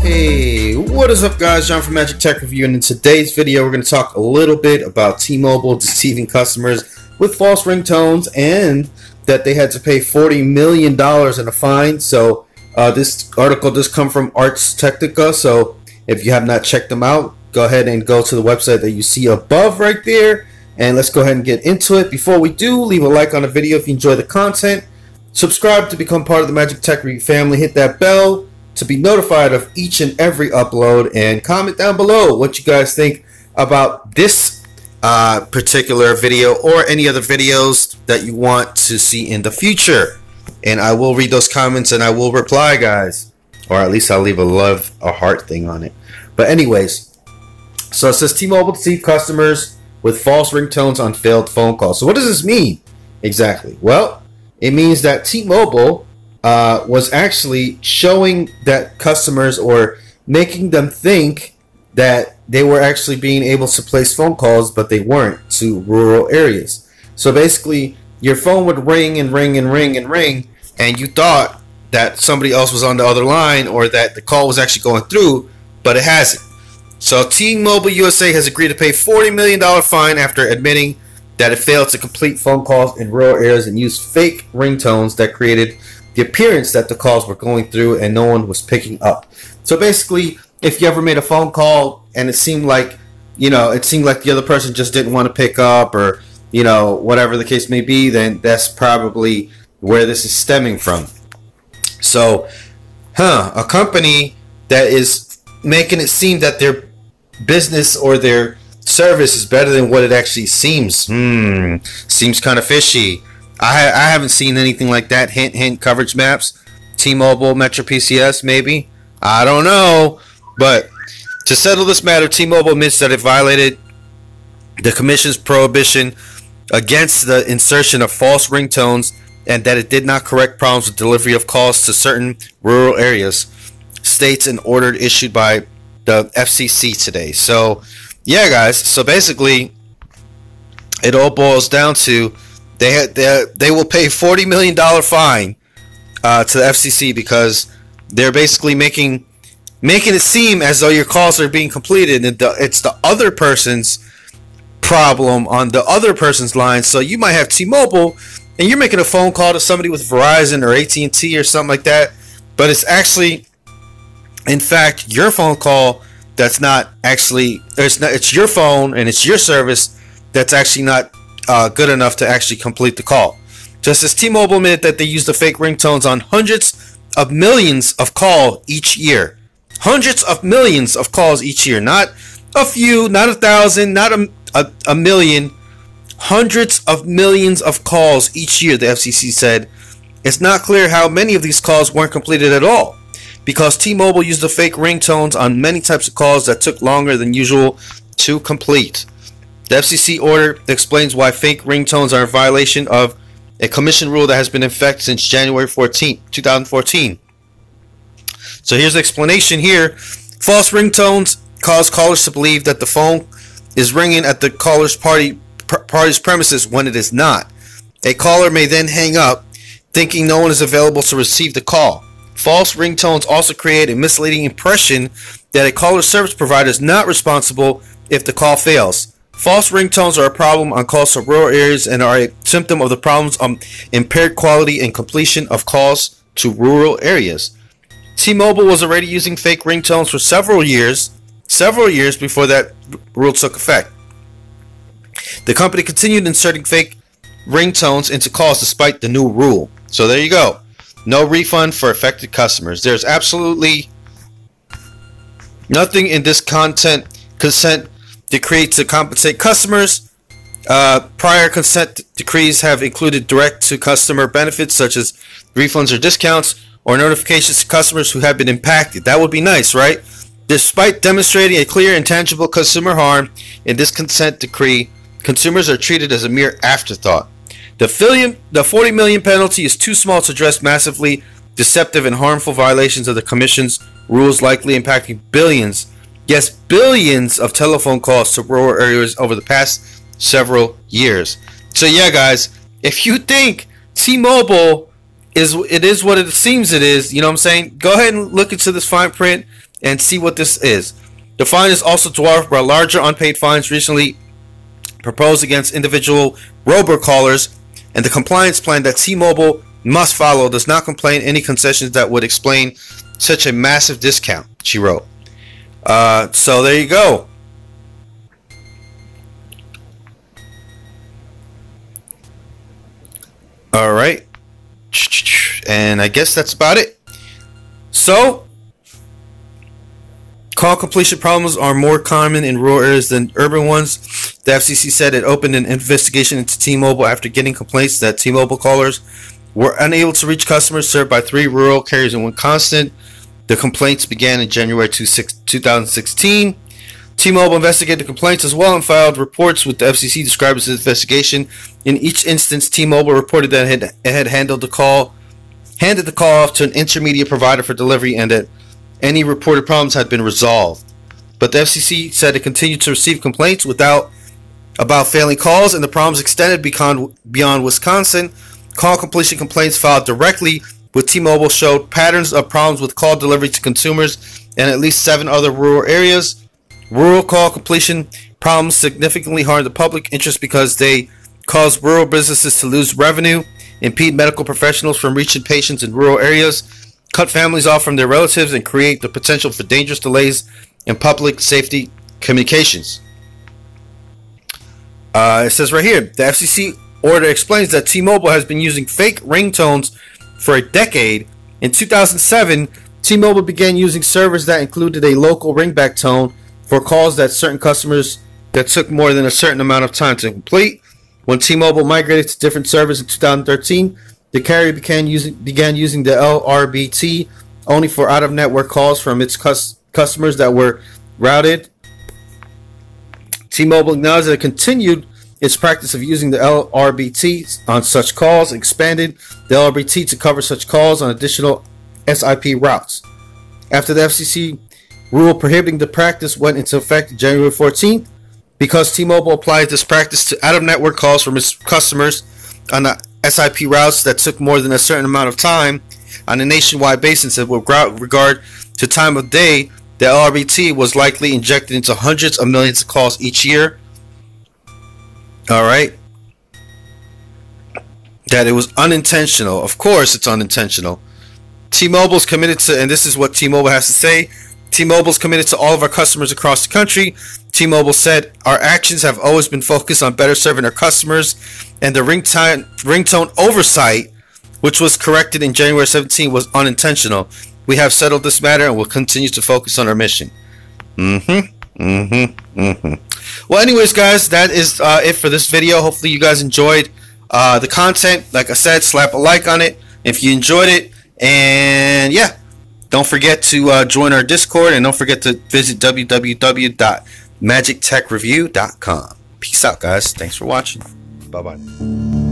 Hey, what is up guys? John from Magic Tech Review, and in today's video we're going to talk a little bit about T-Mobile deceiving customers with false ringtones and that they had to pay $40 million in a fine. So this article does come from Ars Technica, so if you have not checked them out, go ahead and go to the website that you see above right there, and let's go ahead and get into it. Before we do, leave a like on the video if you enjoy the content, subscribe to become part of the Magic Tech Review family, hit that bell to be notified of each and every upload, and comment down below what you guys think about this particular video or any other videos that you want to see in the future, and I will read those comments and I will reply, guys, or at least I'll leave a heart thing on it. But anyways, so it says T-Mobile deceived customers with false ringtones on failed phone calls. So what does this mean exactly? Well, it means that T-Mobile was actually showing that customers, or making them think that they were actually being able to place phone calls, but they weren't, to rural areas. So basically your phone would ring and ring and ring and ring, and you thought that somebody else was on the other line, or that the call was actually going through, but it hasn't. So T-Mobile USA has agreed to pay $40 million fine after admitting that it failed to complete phone calls in rural areas and used fake ringtones that created the appearance that the calls were going through and no one was picking up. So basically, if you ever made a phone call and it seemed like, the other person just didn't want to pick up, or, whatever the case may be, then that's probably where this is stemming from. So, a company that is making it seem that their business or their service is better than what it actually seems. Seems kind of fishy. I haven't seen anything like that. Hint, hint, coverage maps. T-Mobile, Metro PCS, maybe. I don't know. But to settle this matter, T-Mobile admits that it violated the Commission's prohibition against the insertion of false ringtones, and that it did not correct problems with delivery of calls to certain rural areas, states an order issued by the FCC today. So, yeah, guys. So basically, it all boils down to they will pay $40 million fine to the FCC because they're basically making it seem as though your calls are being completed, and it's the other person's problem on the other person's line. So you might have T-Mobile and you're making a phone call to somebody with Verizon or AT&T or something like that, but it's actually, in fact, your phone call that's not actually, it's your phone and it's your service that's actually not good enough to actually complete the call. Just as T-Mobile admitted that they used the fake ringtones on hundreds of millions of calls each year. Hundreds of millions of calls each year. Not a few, not 1,000, not a million. Hundreds of millions of calls each year, the FCC said. It's not clear how many of these calls weren't completed at all, because T-Mobile used the fake ringtones on many types of calls that took longer than usual to complete. The FCC order explains why fake ringtones are a violation of a commission rule that has been in effect since January 14, 2014. So here's the explanation here. False ringtones cause callers to believe that the phone is ringing at the caller's party's premises when it is not. A caller may then hang up, thinking no one is available to receive the call. False ringtones also create a misleading impression that a caller's service provider is not responsible if the call fails. False ringtones are a problem on calls to rural areas and are a symptom of the problems of impaired quality and completion of calls to rural areas. T-Mobile was already using fake ringtones for several years before that rule took effect. The company continued inserting fake ringtones into calls despite the new rule. So there you go. No refund for affected customers. There's absolutely nothing in this consent decree to compensate customers. Prior consent decrees have included direct-to-customer benefits such as refunds or discounts, or notifications to customers who have been impacted. That would be nice, right? Despite demonstrating a clear and tangible consumer harm in this consent decree, consumers are treated as a mere afterthought. The $40 million penalty is too small to address massively deceptive and harmful violations of the Commission's rules, likely impacting billions, yes, billions of telephone calls to rural areas over the past several years. So yeah, guys, if you think T-Mobile it is what it seems it is. You know what I'm saying? Go ahead and look into this fine print and see what this is. The fine is also dwarfed by larger unpaid fines recently proposed against individual robocallers, and the compliance plan that T-Mobile must follow does not contain any concessions that would explain such a massive discount, she wrote. So there you go. All right. And I guess that's about it. So, call completion problems are more common in rural areas than urban ones. The FCC said it opened an investigation into T-Mobile after getting complaints that T-Mobile callers were unable to reach customers served by 3 rural carriers in Wisconsin. The complaints began in January 2016. T-Mobile investigated the complaints as well and filed reports with the FCC described as an investigation. In each instance, T-Mobile reported that it had handed the call off to an intermediate provider for delivery and that any reported problems had been resolved. But the FCC said it continued to receive complaints about failing calls, and the problems extended beyond Wisconsin. Call completion complaints filed directly with T-Mobile showed patterns of problems with call delivery to consumers in at least 7 other rural areas. Rural call completion problems significantly harm the public interest because they cause rural businesses to lose revenue, impede medical professionals from reaching patients in rural areas, cut families off from their relatives, and create the potential for dangerous delays in public safety communications. It says right here, the FCC order explains that T-Mobile has been using fake ringtones for a decade. In 2007, T-Mobile began using servers that included a local ringback tone for calls that certain customers that took more than a certain amount of time to complete. When T-Mobile migrated to different servers in 2013, the carrier began using the LRBT only for out-of-network calls from its customers that were routed. T-Mobile acknowledged that it continued its practice of using the LRBT on such calls, expanded the LRBT to cover such calls on additional SIP routes. After the FCC rule prohibiting the practice went into effect January 14th, because T-Mobile applied this practice to out-of-network calls from its customers on the SIP routes that took more than a certain amount of time on a nationwide basis, and with regard to time of day, the LRBT was likely injected into hundreds of millions of calls each year. Alright. That it was unintentional. Of course it's unintentional. T-Mobile's committed to, and this is what T-Mobile has to say, T-Mobile's committed to all of our customers across the country. T-Mobile said, our actions have always been focused on better serving our customers, and the ringtone oversight, which was corrected in January 17, was unintentional. We have settled this matter and will continue to focus on our mission. Well, anyways, guys, that is it for this video. Hopefully you guys enjoyed the content. Like I said, slap a like on it if you enjoyed it. And yeah, don't forget to join our Discord, and don't forget to visit www.magictechreview.com. Peace out, guys. Thanks for watching. Bye-bye.